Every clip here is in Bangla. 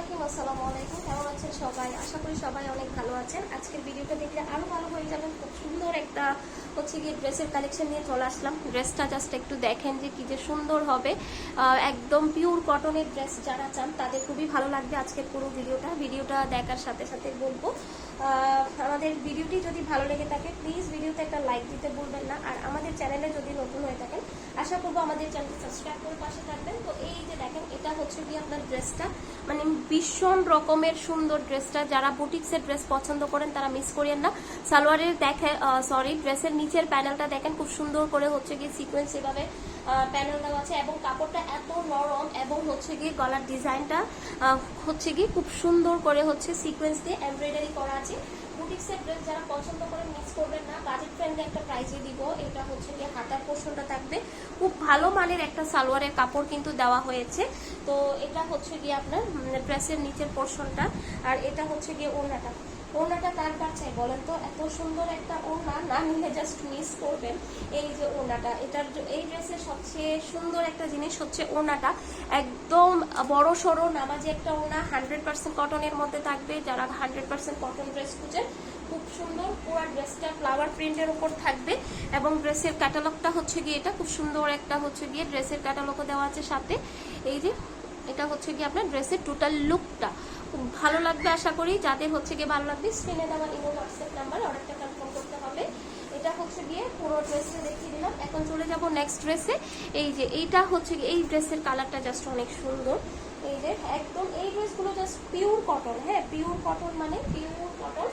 রাহিম, আসসালামু আলাইকুম। কেমন আছেন সবাই? আশা করি সবাই অনেক ভালো আছেন। আজকের ভিডিওটা দেখলে আরো ভালো হয়ে যাবেন। খুব সুন্দর একটা গিয়ে ড্রেসের কালেকশন নিয়ে চলে আসলাম। ড্রেসটা জাস্ট একটু দেখেন যে কি যে সুন্দর হবে। একদম পিওর কটনের ড্রেস যারা চান তাদের খুবই ভালো লাগবে আজকের পুরো ভিডিওটা দেখার সাথে সাথে বলবো আমাদের ভিডিওটি যদি ভালো লেগে থাকে প্লিজ ভিডিওতে একটা লাইক দিতে ভুলবেন না। আর আমাদের চ্যানেলে যদি নতুন হয়ে থাকেন আশা করবো আমাদের চ্যানেলটি সাবস্ক্রাইব করে পাশে থাকবেন। তো এই যে দেখেন, এটা হচ্ছে কি আপনার ড্রেসটা, মানে ভীষণ রকমের সুন্দর ড্রেসটা। যারা বুটিক্সের ড্রেস পছন্দ করেন তারা মিস করেন না। সালোয়ারের ড্রেসের নিচের প্যানেলটা দেখেন, খুব সুন্দর করে হচ্ছে কি সিকোয়েন্স এভাবে প্যানেল দেওয়া আছে এবং কাপড়টা এত নরম এবং হচ্ছে গিয়ে গলার ডিজাইনটা হচ্ছে গিয়ে খুব সুন্দর করে হচ্ছে সিকোয়েন্স দিয়ে এমব্রয়ডারি করা আছে। বুটিক্সের ড্রেস যারা পছন্দ করেন মিস করবেন না। বাজেট ফ্রেন্ডলি একটা প্রাইসে দিব। এটা হচ্ছে গিয়ে হাতার পোর্শনটা থাকবে, খুব ভালো মানের একটা সালোয়ারের কাপড় কিন্তু দেওয়া হয়েছে। তো এটা হচ্ছে গিয়ে আপনার ড্রেসের নিচের পোর্শনটা, আর এটা হচ্ছে গিয়ে ওড়নাটা কার কার চাই বলেন তো? এত সুন্দর একটা ওড়না না নিলে জাস্ট মিস করবেন। এই যে ওড়নাটা, এই ড্রেসের সবচেয়ে সুন্দর একটা জিনিস হচ্ছে ওড়নাটা একদম বড় সড়ো নামাজি একটা ওড়না, 100% কটনের মধ্যে থাকবে। যারা 100% কটন ড্রেস খুঁজেন, খুব সুন্দর পুরো ড্রেসটা ফ্লাওয়ার প্রিন্টের উপর থাকবে এবং ড্রেসের ক্যাটালগটা হচ্ছে গিয়ে এটা খুব সুন্দর একটা হচ্ছে গিয়ে ড্রেসের ক্যাটালগও দেওয়া আছে সাথে। এই যে এটা হচ্ছে গিয়ে আপনার ড্রেসের টোটাল লুকটা খুব ভালো লাগবে। আশা করি যাদের হচ্ছে গিয়ে ভালো লাগবে স্ক্রিনে দেওয়া ইমো হোয়াটসঅ্যাপ নাম্বার অর্ডারটা কনফার্ম করতে হবে। এটা হচ্ছে গিয়ে পুরো ড্রেসটা দেখিয়ে দিলাম। এখন চলে যাব নেক্সট ড্রেসে। এই যে এইটা হচ্ছে গিয়ে এই ড্রেসের কালারটা জাস্ট অনেক সুন্দর। এই যে একদম এই ড্রেসগুলো জাস্ট পিওর কটন, হ্যাঁ পিওর কটন মানে পিওর কটন।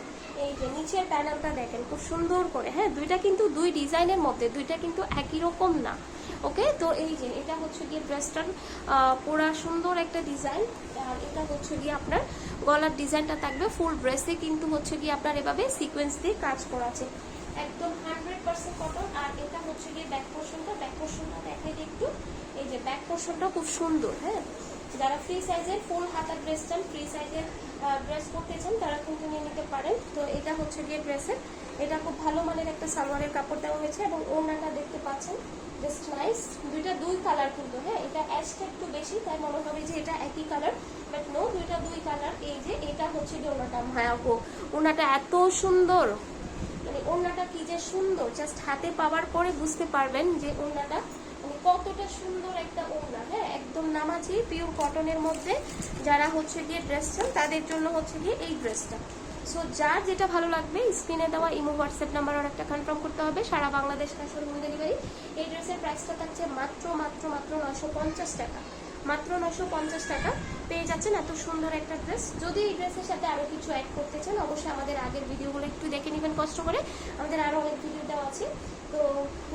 এই যে নিচের প্যানেলটা দেখেন খুব সুন্দর করে, হ্যাঁ দুইটা কিন্তু দুই ডিজাইনের মধ্যে, দুইটা কিন্তু একই রকম না। ওকে, তো এই যে এটা হচ্ছে গিয়ে ড্রেসটার পুরা সুন্দর একটা ডিজাইন। আর এটা হচ্ছে গিয়ে আপনার গলার ডিজাইনটা থাকবে ফুল ড্রেসে কিন্তু হচ্ছে গিয়ে আপনার এভাবে সিকোয়েন্স দিয়ে কাজ করা আছে, একদম 100% কটন। আর এটা হচ্ছে গিয়ে ব্যাক পোর্শনটা দেখাই দিই একটু। এই যে ব্যাক পোর্শনটা খুব সুন্দর, হ্যাঁ যারা ফ্রি সাইজের ফুল হাতার ড্রেস চান, ফ্রি সাইজের ড্রেস করতে চান তারা কিন্তু নিয়ে নিতে পারেন। তো এটা হচ্ছে গিয়ে ড্রেসের, এটা খুব ভালো মানের একটা সালোয়ারের কাপড় দেওয়া হয়েছে এবং ওড়নাটা দেখতে পাচ্ছেন জাস্ট নাইস। দুই কালার কিন্তু, হ্যাঁ এটা অ্যাশটা একটু বেশি তাই মনে হবে যে এটা একই কালার, বাট নো দুই কালার। এই যে এটা হচ্ছে গিয়ে ওড়নাটা, ভায়াকো ওড়নাটা এত সুন্দর, মানে ওড়নাটা কি যে সুন্দর, জাস্ট হাতে পাওয়ার পরে বুঝতে পারবেন যে ওড়নাটা মানে কতটা সুন্দর একটা ওড়না। হ্যাঁ একদম নামাজি পিওর কটনের মধ্যে যারা হচ্ছে গিয়ে ড্রেস চান তাদের জন্য হচ্ছে গিয়ে এই ড্রেসটা। সো যার যেটা ভালো লাগবে স্ক্রিনে দেওয়া ইমো হোয়াটসঅ্যাপ নাম্বার আর একটা কনফার্ম করতে হবে। সারা Bangladesh cash on home delivery. এই ড্রেসের প্রাইসটা থাকছে মাত্র 950 টাকা। মাত্র 950 টাকা পেয়ে যাচ্ছেন এত সুন্দর একটা ড্রেস। যদি এই ড্রেসের সাথে আরো কিছু অ্যাড করতে চান অবশ্যই আমাদের আগের ভিডিওগুলো একটু দেখে নেবেন কষ্ট করে, আমাদের আরো অনেক ভিডিও দেওয়া আছে। তো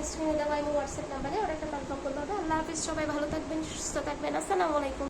স্ক্রিনে দেওয়া ইমো হোয়াটসঅ্যাপ নাম্বারে অর্ডারটা কনফার্ম করতে হবে। আল্লাহ হাফিজ, সবাই ভালো থাকবেন, সুস্থ থাকবেন। আসসালামু আলাইকুম।